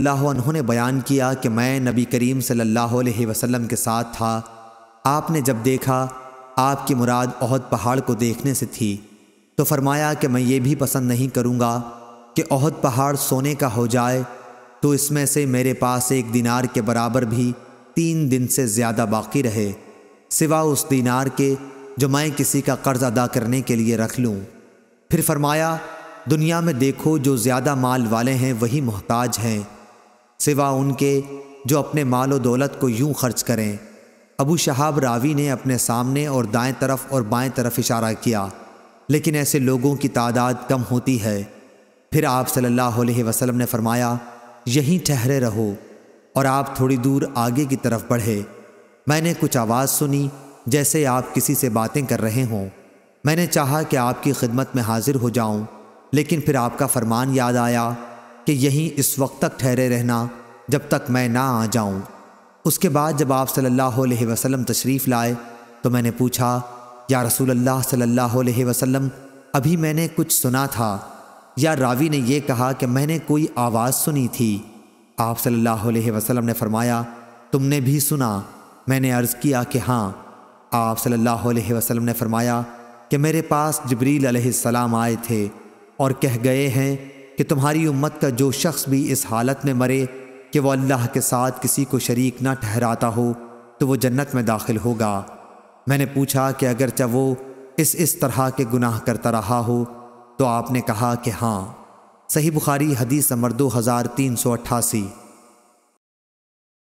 اللہ عنہ نے بیان کیا کہ میں نبی کریم صلی اللہ علیہ وسلم کے ساتھ تھا۔ آپ نے جب دیکھا آپ کی مراد احد پہاڑ کو دیکھنے سے تھی تو فرمایا کہ میں یہ بھی پسند نہیں کروں گا کہ احد پہاڑ سونے کا ہو جائے تو اس میں سے میرے پاس 1 دینار کے برابر بھی 3 دن سے زیادہ باقی رہے، سوا اس دینار کے جو میں کسی کا قرض ادا کرنے کے لیے رکھ لوں۔ پھر فرمایا دنیا میں دیکھو جو زیادہ مال والے ہیں وہی محتاج ہیں، سوا ان کے جو اپنے مال و دولت کو یوں خرچ کریں۔ ابو شہاب راوی نے اپنے سامنے اور دائیں طرف اور بائیں طرف اشارہ کیا، لیکن ایسے لوگوں کی تعداد کم ہوتی ہے۔ پھر آپ صلی اللہ علیہ وسلم نے فرمایا یہیں ٹھہرے رہو، اور آپ تھوڑی دور آگے کی طرف بڑھے۔ میں نے کچھ آواز سنی جیسے آپ کسی سے باتیں کر رہے ہوں۔ میں نے چاہا کہ آپ کی خدمت میں حاضر ہو جاؤں، لیکن پھر آپ کا فرمان یاد آیا کہ یہیں اس وقت تک ٹھہرے رہنا جب تک میں نہ آ جاؤں۔ اس کے بعد جب آپ صلی اللہ علیہ وسلم تشریف لائے تو میں نے پوچھا یا رسول اللہ صلی اللہ علیہ وسلم ابھی میں نے کچھ سنا تھا، یا راوی نے یہ کہا کہ میں نے کوئی آواز سنی تھی؟ آپ صلی اللہ علیہ وسلم نے فرمایا تم نے بھی سنا؟ میں نے عرض کیا کہ ہاں۔ آپ صلی اللہ علیہ وسلم نے فرمایا کہ میرے پاس جبریل علیہ السلام آئے تھے اور کہہ گئے ہیں کہ تمہاری امت کا جو شخص بھی اس حالت میں مرے کہ وہ اللہ کے ساتھ کسی کو شریک نہ ٹھہراتا ہو تو وہ جنت میں داخل ہوگا۔ میں نے پوچھا کہ اگرچہ وہ اس طرح کے گناہ کرتا رہا ہو تو آپ نے کہا کہ ہاں۔ صحیح بخاری حدیث نمبر 2388۔